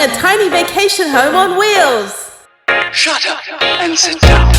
A tiny vacation home on wheels. Shut up and sit down.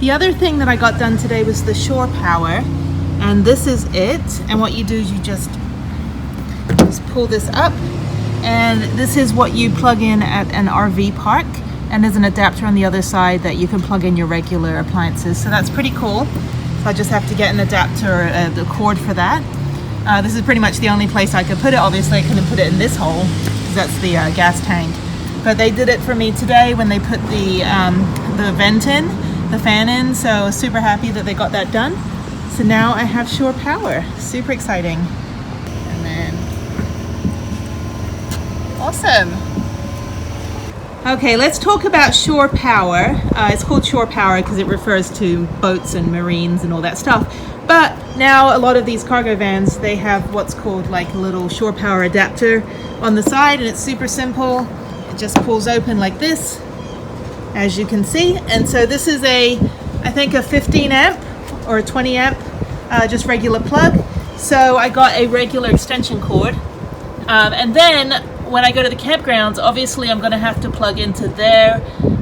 The other thing that I got done today was the shore power, and this is it. And what you do is you just pull this up, and this is what you plug in at an RV park, and there's an adapter on the other side that you can plug in your regular appliances, so that's pretty cool. So I just have to get an adapter, the cord for that. This is pretty much the only place I could put it. Obviously I couldn't put it in this hole because that's the gas tank, but they did it for me today when they put the vent in, the fan in, so super happy that they got that done. So now I have shore power, super exciting. And then awesome. Okay, let's talk about shore power. It's called shore power because it refers to boats and marines and all that stuff, but now a lot of these cargo vans, they have what's called like a little shore power adapter on the side, and it's super simple. It just pulls open like this, as you can see. And so this is I think a 15 amp or a 20 amp, just regular plug. So I got a regular extension cord, and then when I go to the campgrounds, obviously I'm going to have to plug into their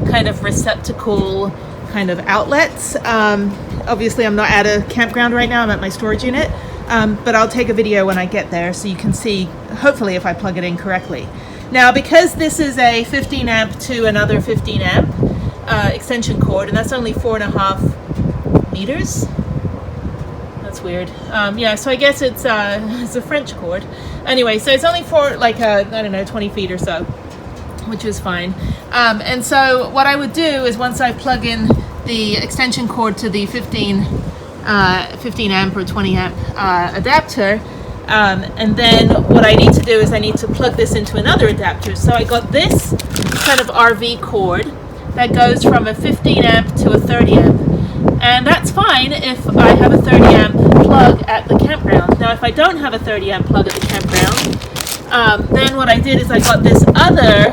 kind of receptacle kind of outlets. Obviously I'm not at a campground right now, I'm at my storage unit, but I'll take a video when I get there so you can see hopefully if I plug it in correctly. Now, because this is a 15 amp to another 15 amp extension cord, and that's only 4.5 meters. That's weird. Yeah, so I guess it's a French cord. Anyway, so it's only for like I don't know, 20 feet or so, which is fine. And so what I would do is once I plug in the extension cord to the 15 amp or 20 amp adapter, and then what I need to do is I need to plug this into another adapter. So I got this kind of RV cord that goes from a 15 amp to a 30 amp. And that's fine if I have a 30 amp plug at the campground. Now if I don't have a 30 amp plug at the campground, then what I did is I got this other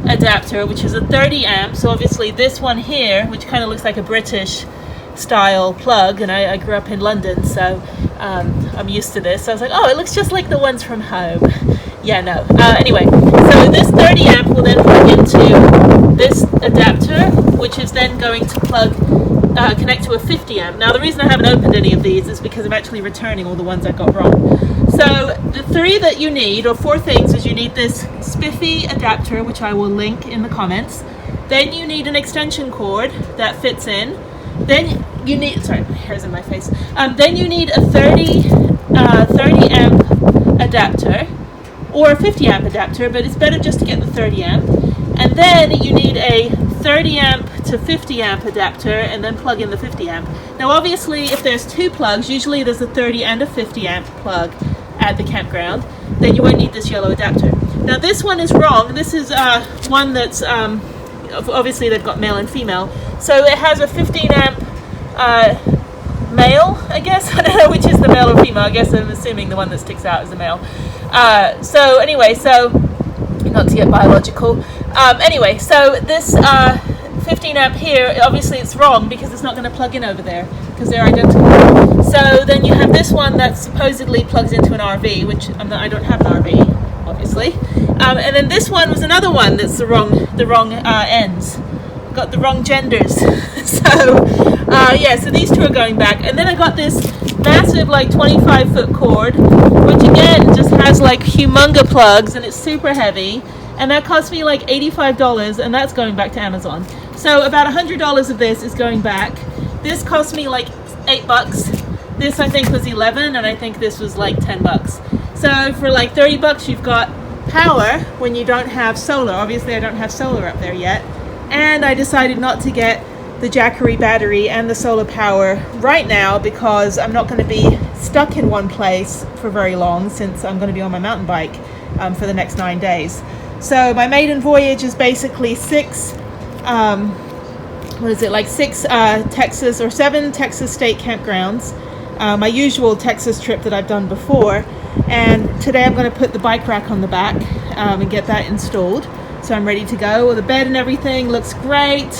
adapter, which is a 30 amp. So obviously this one here, which kind of looks like a British style plug, and I grew up in London, so I'm used to this. So I was like, oh, it looks just like the ones from home. Yeah, no. Anyway, so this 30 amp will then plug into this adapter, which is then going to connect to a 50 amp. Now the reason I haven't opened any of these is because I'm actually returning all the ones I got wrong. So the three that you need, or four things, is you need this spiffy adapter, which I will link in the comments. Then you need an extension cord that fits in. Then you need, sorry, my hair's in my face. Then you need a 30 amp adapter or a 50 amp adapter, but it's better just to get the 30 amp. And then you need a 30 amp to 50 amp adapter, and then plug in the 50 amp. Now obviously if there's two plugs, usually there's a 30 and a 50 amp plug at the campground, then you won't need this yellow adapter. Now this one is wrong. This is one that's obviously they've got male and female, so it has a 15 amp male, I guess. I don't know which is the male or female. I guess I'm assuming the one that sticks out is the male. So anyway, so not to get biological, anyway, so this 15 amp here, obviously it's wrong because it's not going to plug in over there because they're identical. So then you have this one that supposedly plugs into an RV, which I don't have an RV, obviously. And then this one was another one that's the wrong ends. got the wrong genders. So yeah, so these two are going back. And then I got this massive like 25-foot cord, which again just has like humongous plugs, and it's super heavy, and that cost me like $85, and that's going back to Amazon. So about $100 of this is going back. This cost me like $8. This I think was 11, and I think this was like $10. So for like $30 you've got power when you don't have solar. Obviously I don't have solar up there yet, and I decided not to get the Jackery battery and the solar power right now because I'm not going to be stuck in one place for very long, since I'm going to be on my mountain bike for the next 9 days. So my maiden voyage is basically six Texas or 7 Texas state campgrounds, my usual Texas trip that I've done before. And today I'm going to put the bike rack on the back and get that installed, so I'm ready to go. The bed and everything looks great.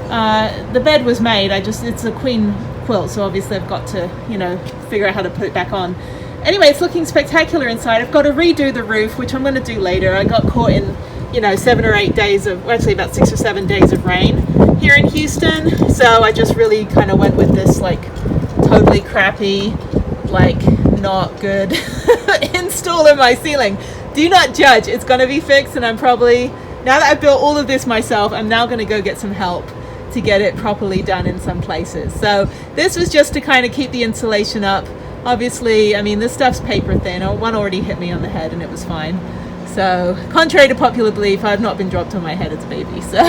The bed was made, it's a queen quilt, so obviously I've got to, figure out how to put it back on. Anyway, it's looking spectacular inside. I've got to redo the roof, which I'm going to do later. I got caught in, 7 or 8 days of, well, actually about 6 or 7 days of rain here in Houston. So I just really kind of went with this like totally crappy, like not good install in my ceiling. Do not judge. It's going to be fixed, and I'm probably, now that I've built all of this myself, I'm now going to go get some help to get it properly done in some places. So this was just to kind of keep the insulation up. Obviously, I mean, this stuff's paper thin. One already hit me on the head and it was fine. So contrary to popular belief, I've not been dropped on my head as a baby. So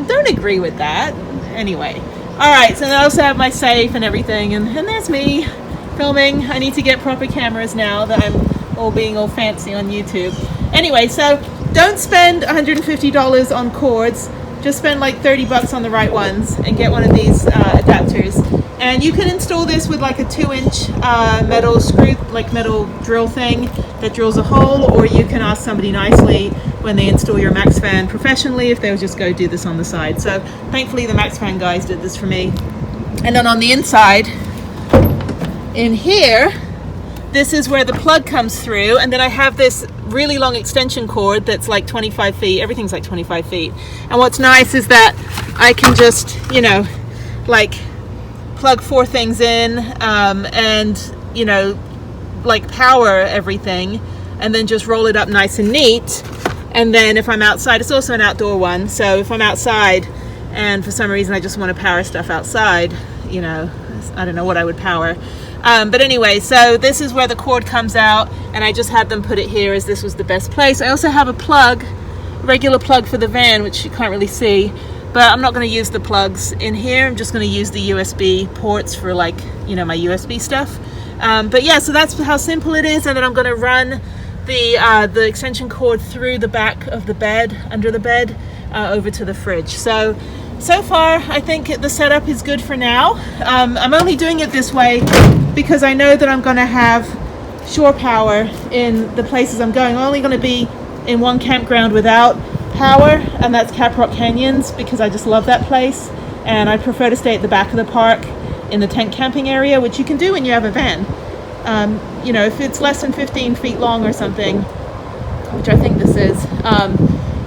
don't agree with that. Anyway, all right, so I also have my safe and everything, and there's me filming. I need to get proper cameras now that I'm all fancy on YouTube. Anyway, so don't spend $150 on cords. Just spend like $30 on the right ones and get one of these adapters. And you can install this with like a 2-inch metal screw, like metal drill thing that drills a hole, or you can ask somebody nicely when they install your MaxFan professionally if they'll just go do this on the side. So thankfully the MaxFan guys did this for me. And then on the inside, in here, this is where the plug comes through, and then I have this really long extension cord that's like 25 feet. Everything's like 25 feet. And what's nice is that I can just, like plug 4 things in and, like power everything, and then just roll it up nice and neat. And then if I'm outside, it's also an outdoor one. So if I'm outside and for some reason I just want to power stuff outside, I don't know what I would power. But anyway, so this is where the cord comes out, and I just had them put it here as this was the best place. I also have a plug, regular plug for the van, which you can't really see, but I'm not going to use the plugs in here. I'm just going to use the USB ports for like, my USB stuff. But yeah, so that's how simple it is. And then I'm going to run the extension cord through the back of the bed, under the bed, over to the fridge. So far, I think the setup is good for now. I'm only doing it this way because I know that I'm going to have shore power in the places I'm going. I'm only going to be in one campground without power, and that's Caprock Canyons, because I just love that place, and I prefer to stay at the back of the park in the tent camping area, which you can do when you have a van. If it's less than 15 feet long or something, which I think this is,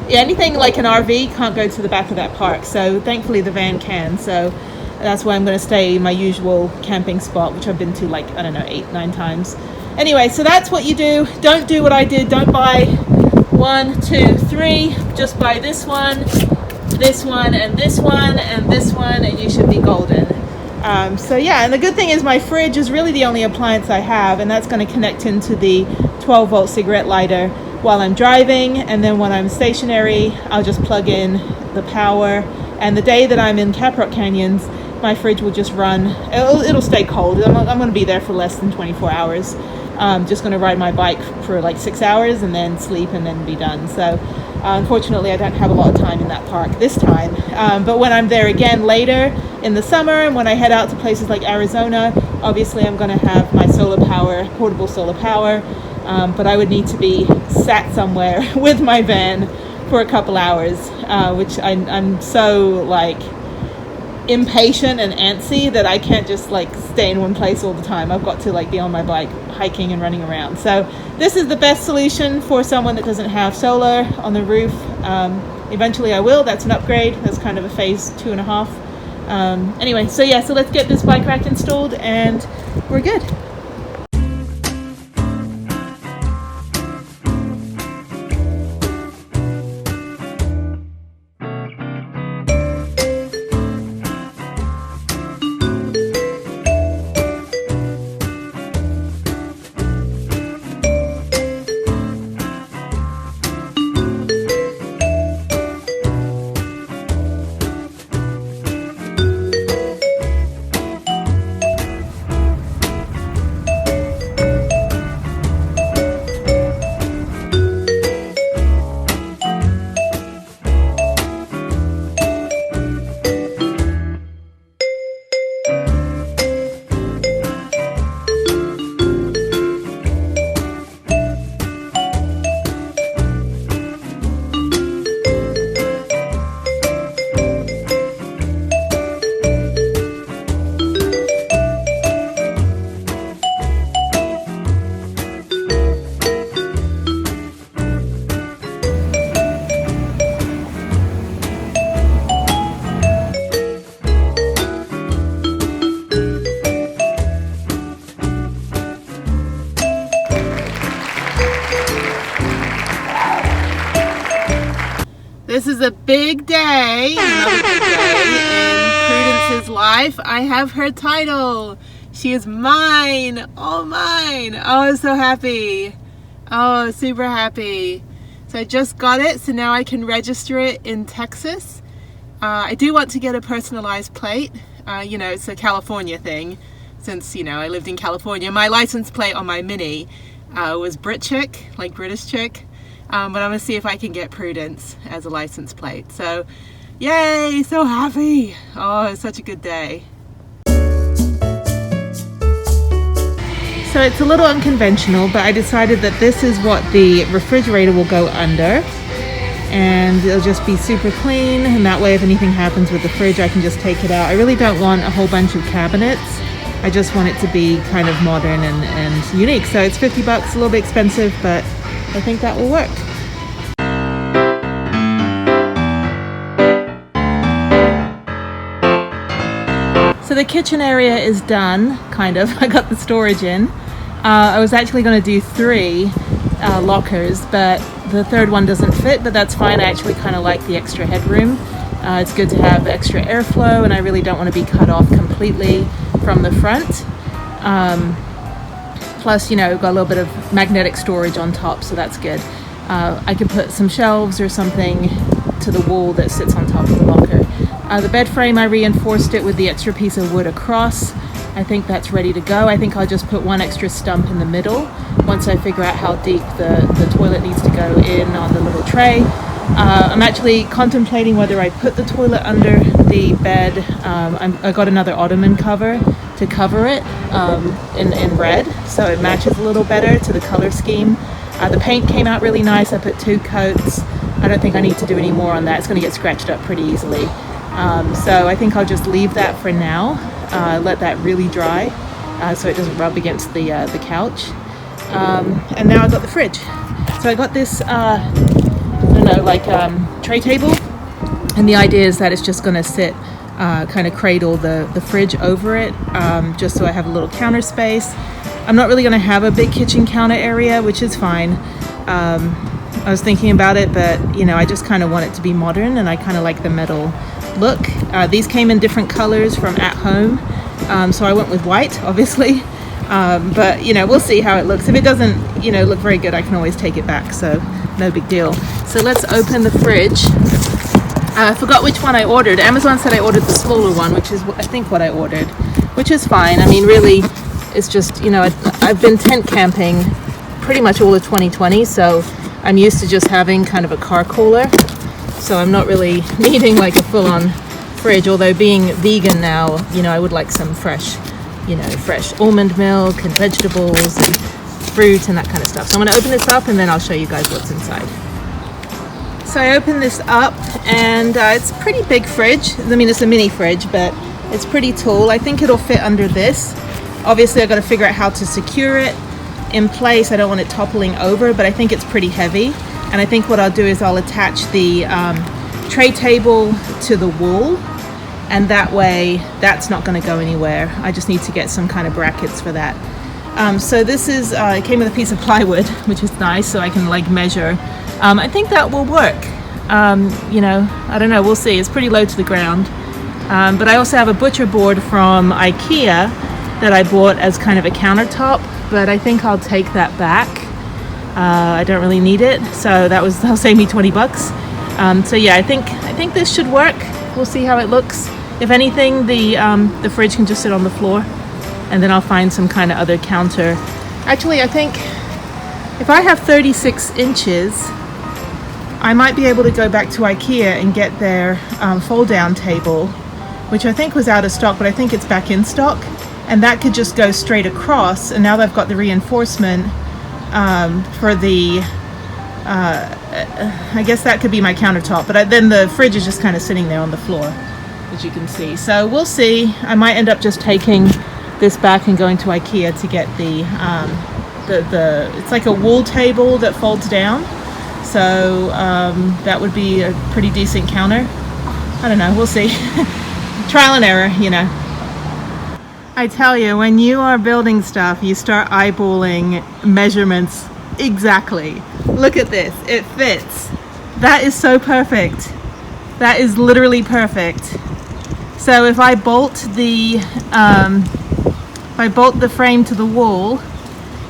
anything like an RV can't go to the back of that park, so thankfully the van can. So that's why I'm going to stay in my usual camping spot, which I've been to like, 8, 9 times. Anyway, so that's what you do. Don't do what I did. Don't buy 1, 2, 3. Just buy this one, and this one, and this one, and you should be golden. So yeah, and the good thing is my fridge is really the only appliance I have, and that's going to connect into the 12-volt cigarette lighter while I'm driving, and then when I'm stationary, I'll just plug in the power. And the day that I'm in Caprock Canyons, my fridge will just run. It'll stay cold. I'm going to be there for less than 24 hours. Just going to ride my bike for like 6 hours and then sleep and then be done. So unfortunately, I don't have a lot of time in that park this time. But when I'm there again later in the summer, and when I head out to places like Arizona, obviously I'm going to have my solar power, portable solar power. But I would need to be sat somewhere with my van for a couple hours, which I'm so like impatient and antsy that I can't just like stay in one place all the time. I've got to like be on my bike hiking and running around. So this is the best solution for someone that doesn't have solar on the roof. eventually I will. That's an upgrade. That's kind of a phase 2.5. Anyway, so yeah, so let's get this bike rack installed and we're good. This is a big day, another big day in Prudence's life. I have her title. She is mine, all mine. Oh, I'm so happy. Oh, super happy. So I just got it, so now I can register it in Texas. I do want to get a personalized plate. You know, it's a California thing. Since, you know, I lived in California. My license plate on my Mini was Brit chick, like British chick. But I'm gonna see if I can get Prudence as a license plate. So, yay, so happy. Oh, it's such a good day. So it's a little unconventional, but I decided that this is what the refrigerator will go under. And it'll just be super clean, and that way if anything happens with the fridge, I can just take it out. I really don't want a whole bunch of cabinets. I just want it to be kind of modern and unique. So it's $50, a little bit expensive, but I think that will work. So the kitchen area is done, kind of. I got the storage in. I was actually going to do 3 lockers, but the third one doesn't fit, but that's fine. I actually kind of like the extra headroom. It's good to have extra airflow, and I really don't want to be cut off completely from the front. Plus, you know, got a little bit of magnetic storage on top, so that's good. I could put some shelves or something to the wall that sits on top of the locker. The bed frame, I reinforced it with the extra piece of wood across. I think that's ready to go. I think I'll just put one extra stump in the middle once I figure out how deep the toilet needs to go in on the little tray. I'm actually contemplating whether I put the toilet under the bed. I got another ottoman cover to cover it in red, so it matches a little better to the color scheme. The paint came out really nice. I put 2 coats. I don't think I need to do any more on that. It's going to get scratched up pretty easily. So I think I'll just leave that for now. Let that really dry so it doesn't rub against the couch. And now I've got the fridge. So I got this tray table, and the idea is that it's just going to sit kind of cradle the fridge over it, just so I have a little counter space. I'm not really going to have a big kitchen counter area, which is fine. I was thinking about it, but you know, I just kind of want it to be modern, and I kind of like the metal look. These came in different colors from At Home, so I went with white, obviously. But you know, we'll see how it looks. If it doesn't, you know, look very good, I can always take it back, so no big deal. So let's open the fridge. I forgot which one I ordered. Amazon said I ordered the smaller one, which is I think what I ordered, which is fine. I mean, really, it's just, you know, I've been tent camping pretty much all of 2020, so I'm used to just having kind of a car cooler. So I'm not really needing like a full-on fridge, although being vegan now, you know, I would like some fresh almond milk and vegetables and fruit and that kind of stuff. So I'm going to open this up and then I'll show you guys what's inside. So I opened this up, and it's a pretty big fridge. I mean, it's a mini fridge, but it's pretty tall. I think it'll fit under this. Obviously, I've got to figure out how to secure it in place. I don't want it toppling over, but I think it's pretty heavy. And I think what I'll do is I'll attach the tray table to the wall, and that way that's not going to go anywhere. I just need to get some kind of brackets for that. So this is, it came with a piece of plywood, which is nice, so I can like measure. I think that will work. You know, I don't know, we'll see. It's pretty low to the ground. But I also have a butcher board from IKEA that I bought as kind of a countertop, but I think I'll take that back. I don't really need it, so that'll save me 20 bucks. So yeah, I think this should work. We'll see how it looks. If anything, the fridge can just sit on the floor, and then I'll find some kind of other counter. Actually, I think if I have 36 inches, I might be able to go back to IKEA and get their fold-down table, which I think was out of stock, but I think it's back in stock, and that could just go straight across. And now they've got the reinforcement for the I guess that could be my countertop, but then the fridge is just kind of sitting there on the floor, as you can see. So we'll see. I might end up just taking this back and going to IKEA to get the it's like a wool table that folds down, so that would be a pretty decent counter. I don't know, we'll see. Trial and error, you know. I tell you, when you are building stuff, you start eyeballing measurements exactly. Look at this, it fits. That is so perfect. That is literally perfect. So if I bolt the frame to the wall,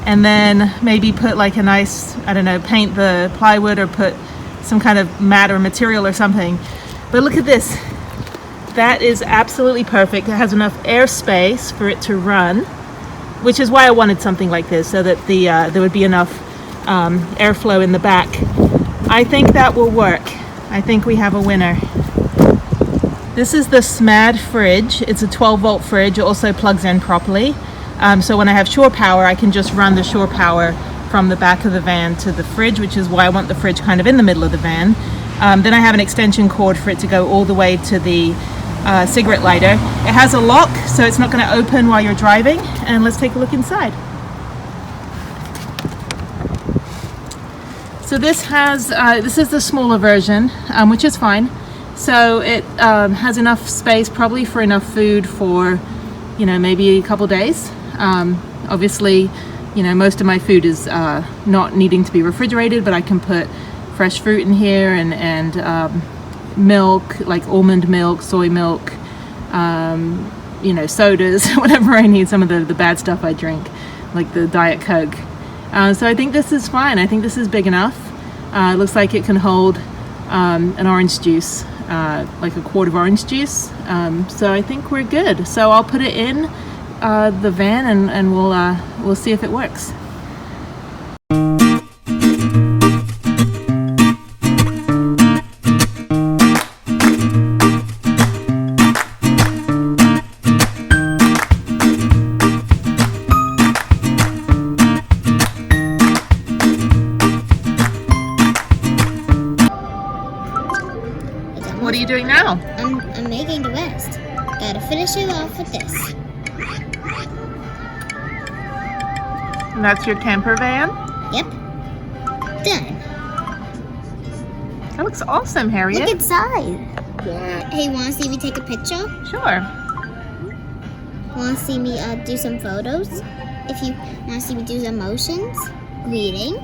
and then maybe put like a nice, I don't know, paint the plywood or put some kind of mat or material or something. But look at this. That is absolutely perfect. It has enough airspace for it to run, which is why I wanted something like this, so that there would be enough airflow in the back. I think that will work. I think we have a winner. This is the SMAD fridge. It's a 12-volt fridge. It also plugs in properly. So when I have shore power, I can just run the shore power from the back of the van to the fridge, which is why I want the fridge kind of in the middle of the van. Then I have an extension cord for it to go all the way to the cigarette lighter. It has a lock, so it's not going to open while you're driving. And let's take a look inside. So this is the smaller version, which is fine. So it has enough space, probably for enough food for, you know, maybe a couple days. Obviously, you know, most of my food is not needing to be refrigerated, but I can put fresh fruit in here and milk, like almond milk, soy milk, you know, sodas, whatever I need, some of the bad stuff I drink, like the Diet Coke. So I think this is fine. I think this is big enough. It looks like it can hold an orange juice, like a quart of orange juice. So I think we're good. So I'll put it in the van and we'll see if it works. What are you doing now? I'm making the rest. Gotta finish it off with this. And that's your camper van? Yep. Done. That looks awesome, Harriette. Look inside. Yeah. Hey, wanna see me take a picture? Sure. Wanna see me do some photos? If you wanna see me do some motions, greeting,